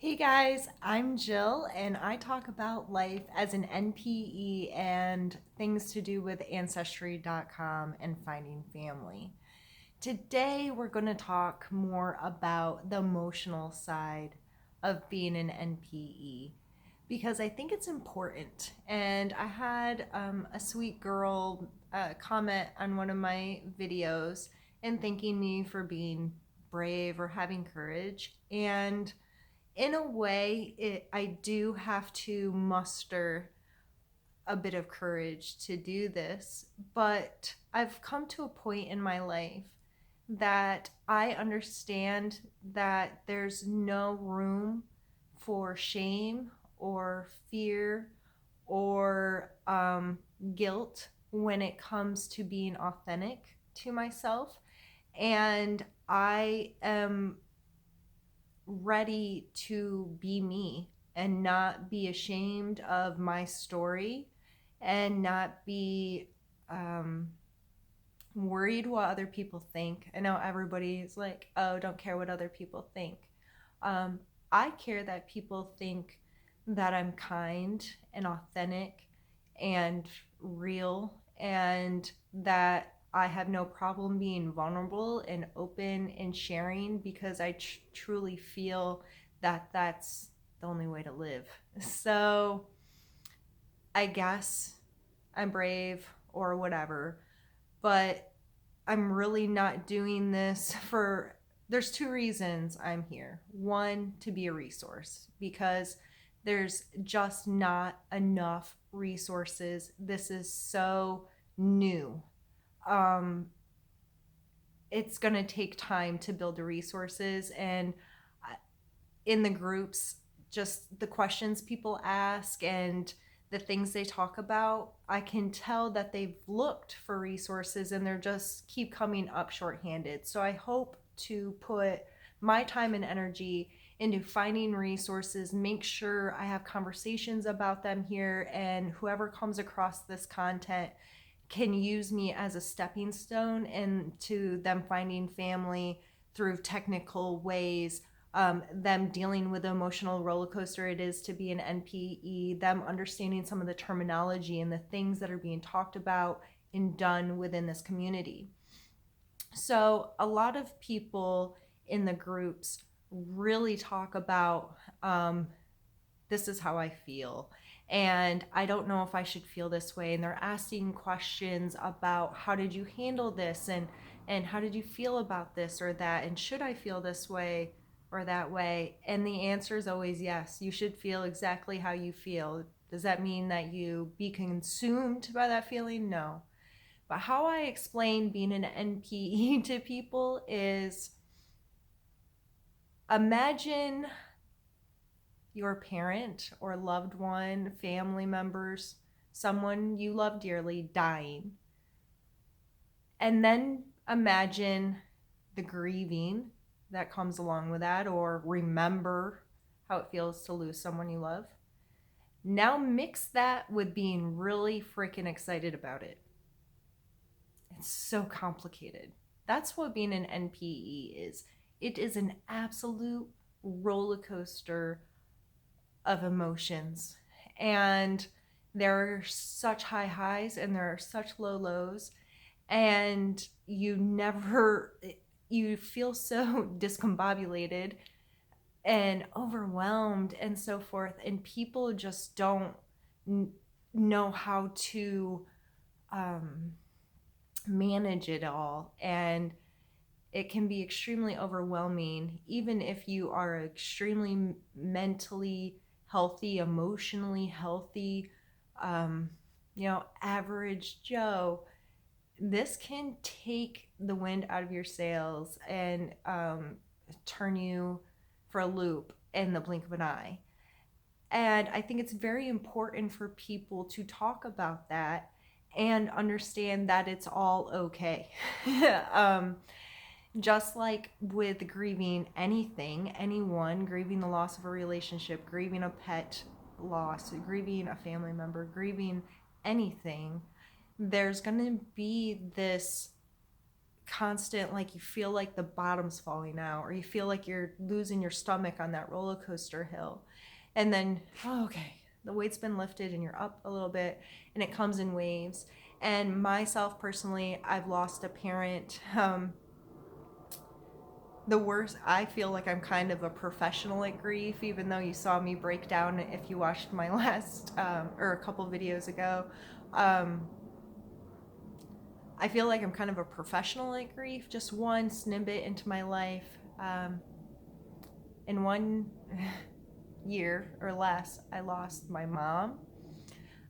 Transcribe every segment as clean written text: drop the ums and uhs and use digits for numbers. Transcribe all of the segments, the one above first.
Hey guys, I'm Jill and I talk about life as an NPE and things to do with Ancestry.com and finding family. Today we're going to talk more about the emotional side of being an NPE because I think it's important. And I had a sweet girl comment on one of my videos and thanking me for being brave or having courage. And in a way, I do have to muster a bit of courage to do this, but I've come to a point in my life that I understand that there's no room for shame or fear or guilt when it comes to being authentic to myself. And I am ready to be me and not be ashamed of my story and not be um, worried what other people think. I know everybody's like, oh, don't care what other people think. Um, I care that people think that I'm kind and authentic and real and that I have no problem being vulnerable and open and sharing because I truly feel that that's the only way to live. So I guess I'm brave or whatever, but I'm really not doing this for. There's two reasons I'm here. One, to be a resource because there's just not enough resources. This is so new. Um, it's going to take time to build the resources. And in the groups, just the questions people ask and the things they talk about, I can tell that they've looked for resources and they're just keep coming up shorthanded. So I hope to put my time and energy into finding resources, make sure I have conversations about them here, and whoever comes across this content can use me as a stepping stone into them finding family through technical ways, them dealing with the emotional roller coaster it is to be an NPE, them understanding some of the terminology and the things that are being talked about and done within this community. So, a lot of people in the groups really talk about this is how I feel. And I don't know if I should feel this way. And they're asking questions about how did you handle this and how did you feel about this or that? And should I feel this way or that way? And the answer is always yes. You should feel exactly how you feel. Does that mean that you be consumed by that feeling? No. But how I explain being an NPE to people is imagine your parent or loved one, family members, someone you love dearly dying. And then imagine the grieving that comes along with that, or remember how it feels to lose someone you love. Now mix that with being really freaking excited about it. It's so complicated. That's what being an NPE is. It is an absolute roller coaster of emotions. And there are such high highs and there are such low lows. And you feel so discombobulated and overwhelmed and so forth. And people just don't know how to um, manage it all. And it can be extremely overwhelming, even if you are extremely mentally healthy, emotionally healthy, average Joe. This can take the wind out of your sails and turn you for a loop in the blink of an eye. And I think it's very important for people to talk about that and understand that it's all okay. um, just like with grieving anything, anyone, grieving the loss of a relationship, grieving a pet loss, grieving a family member, grieving anything, there's going to be this constant, like you feel like the bottom's falling out, or you feel like you're losing your stomach on that roller coaster hill. And then, oh, okay, the weight's been lifted and you're up a little bit, and it comes in waves. And myself personally, I've lost a parent. The worst, I feel like I'm kind of a professional at grief, even though you saw me break down if you watched my last or a couple videos ago. Um, I feel like I'm kind of a professional at grief. Just one snippet into my life. In 1 year or less, I lost my mom.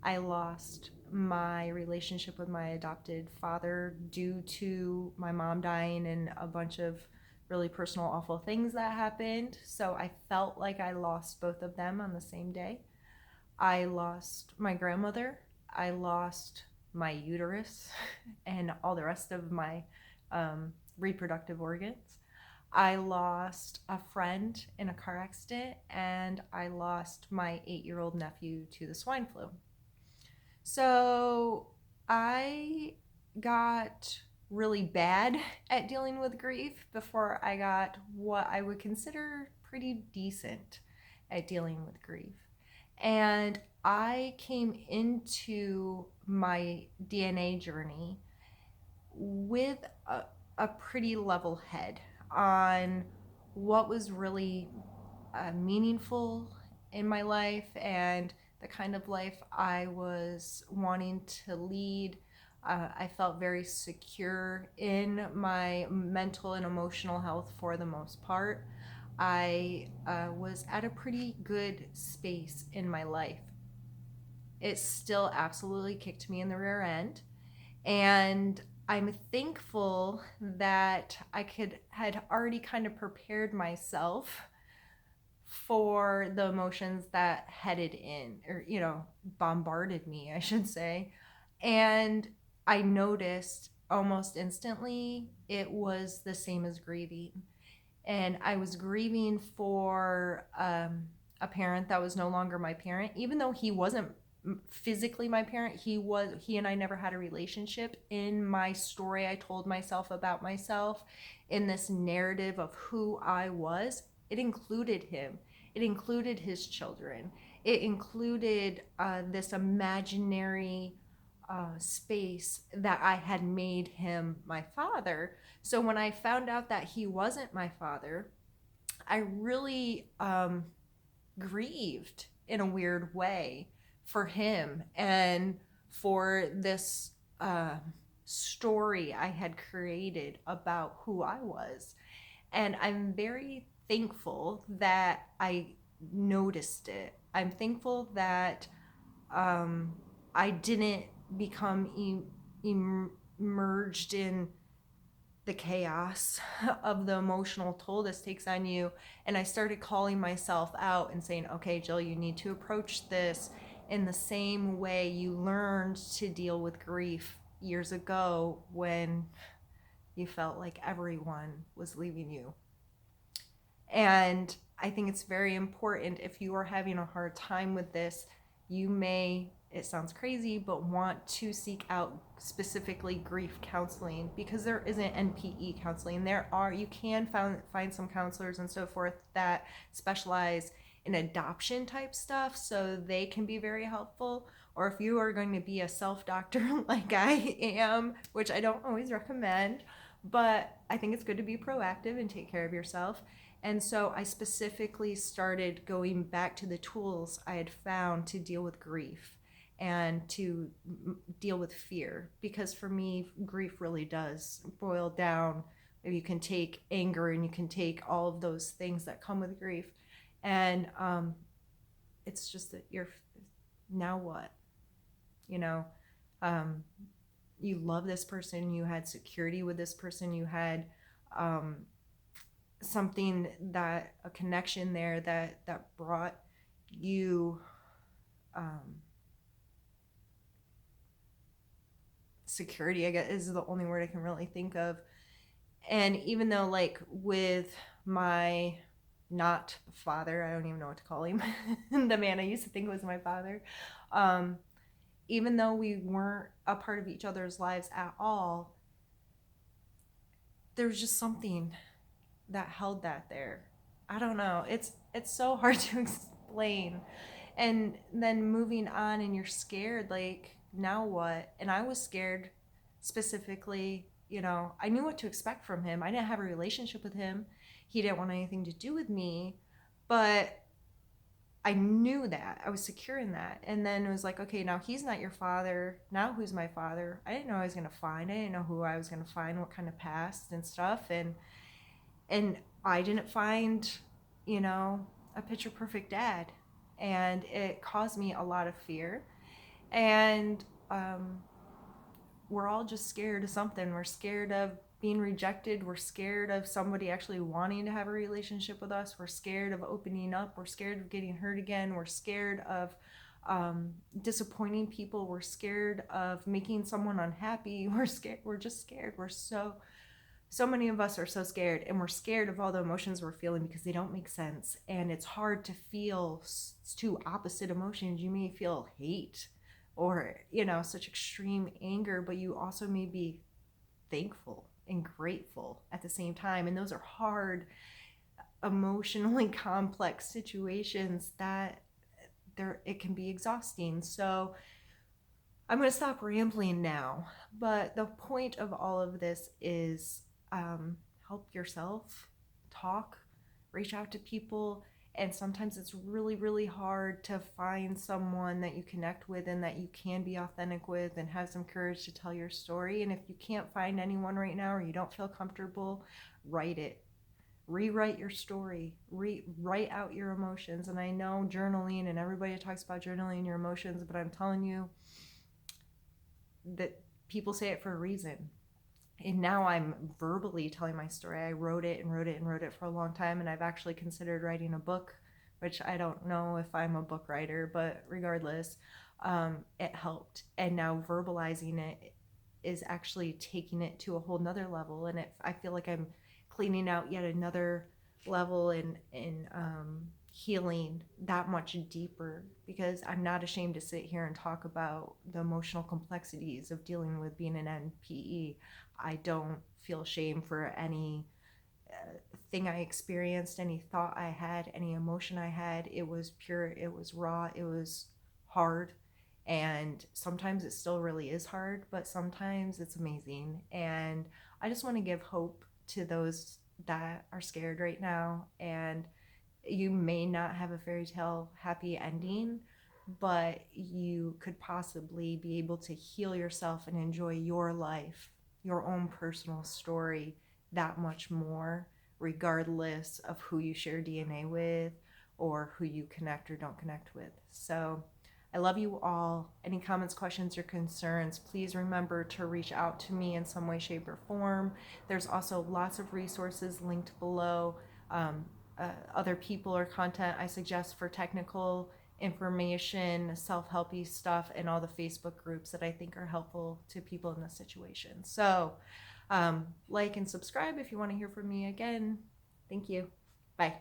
I lost my relationship with my adopted father due to my mom dying and a bunch of really personal, awful things that happened. So I felt like I lost both of them on the same day. I lost my grandmother. I lost my uterus and all the rest of my reproductive organs. I lost a friend in a car accident, and I lost my 8-year-old nephew to the swine flu. So I got really bad at dealing with grief before I got what I would consider pretty decent at dealing with grief. And I came into my DNA journey with a pretty level head on what was really meaningful in my life and the kind of life I was wanting to lead. I felt very secure in my mental and emotional health for the most part. I was at a pretty good space in my life. It still absolutely kicked me in the rear end. And I'm thankful that had already kind of prepared myself for the emotions that headed in, or bombarded me, I should say. And I noticed almost instantly it was the same as grieving. And I was grieving for a parent that was no longer my parent, even though he wasn't physically my parent. He and I never had a relationship. In my story I told myself about myself, in this narrative of who I was, it included him. It included his children. It included this imaginary space that I had made him my father. So when I found out that he wasn't my father, I really grieved in a weird way for him and for this story I had created about who I was. And I'm very thankful that I noticed it. I'm thankful that I didn't become emerged in the chaos of the emotional toll this takes on you. And I started calling myself out and saying, okay, Jill, you need to approach this in the same way you learned to deal with grief years ago when you felt like everyone was leaving you. And I think it's very important, if you are having a hard time with this, you may, it sounds crazy, but want to seek out specifically grief counseling, because there isn't NPE counseling. You can find some counselors and so forth that specialize in adoption type stuff, so they can be very helpful. Or if you are going to be a self-doctor like I am, which I don't always recommend, but I think it's good to be proactive and take care of yourself. And so I specifically started going back to the tools I had found to deal with grief and to deal with fear. Because for me, grief really does boil down. You can take anger and you can take all of those things that come with grief. And it's just that now what? You love this person, you had security with this person, you had something, that a connection there that brought you security, I guess is the only word I can really think of. And even though, like, with my not father, I don't even know what to call him, the man I used to think was my father, even though we weren't a part of each other's lives at all, there was just something that held that there. I don't know. It's so hard to explain. And then moving on and you're scared, like, now what? And I was scared specifically, I knew what to expect from him. I didn't have a relationship with him. He didn't want anything to do with me, but I knew that. I was secure in that. And then it was like, okay, now he's not your father. Now who's my father? I didn't know I was going to find. I didn't know who I was going to find, what kind of past and stuff. And I didn't find, a picture perfect dad. And it caused me a lot of fear. And we're all just scared of something. We're scared of being rejected. We're scared of somebody actually wanting to have a relationship with us. We're scared of opening up. We're scared of getting hurt again. We're scared of disappointing people. We're scared of making someone unhappy. We're scared. We're just scared. We're so many of us are so scared, and we're scared of all the emotions we're feeling because they don't make sense. And it's hard to feel two opposite emotions. You may feel hate or, such extreme anger, but you also may be thankful and grateful at the same time. And those are hard, emotionally complex situations that it can be exhausting. So I'm going to stop rambling now. But the point of all of this is help yourself, talk, reach out to people. And sometimes it's really, really hard to find someone that you connect with and that you can be authentic with and have some courage to tell your story. And if you can't find anyone right now or you don't feel comfortable, write it. Rewrite your story. Write out your emotions. And I know journaling, and everybody talks about journaling your emotions, but I'm telling you that people say it for a reason. And now I'm verbally telling my story. I wrote it and wrote it and wrote it for a long time, and I've actually considered writing a book, which I don't know if I'm a book writer, but regardless, it helped. And now verbalizing it is actually taking it to a whole nother level, and I feel like I'm cleaning out yet another level in healing that much deeper, because I'm not ashamed to sit here and talk about the emotional complexities of dealing with being an NPE. I don't feel shame for any thing I experienced, any thought I had, any emotion I had. It was pure, it was raw, it was hard. And sometimes it still really is hard, but sometimes it's amazing. And I just want to give hope to those that are scared right now. And you may not have a fairy tale happy ending, but you could possibly be able to heal yourself and enjoy your life, your own personal story, that much more, regardless of who you share DNA with or who you connect or don't connect with. So I love you all. Any comments, questions, or concerns, please remember to reach out to me in some way, shape, or form. There's also lots of resources linked below. Other people or content I suggest for technical information, self-helpy stuff, and all the Facebook groups that I think are helpful to people in this situation. So like and subscribe if you want to hear from me again. Thank you. Bye.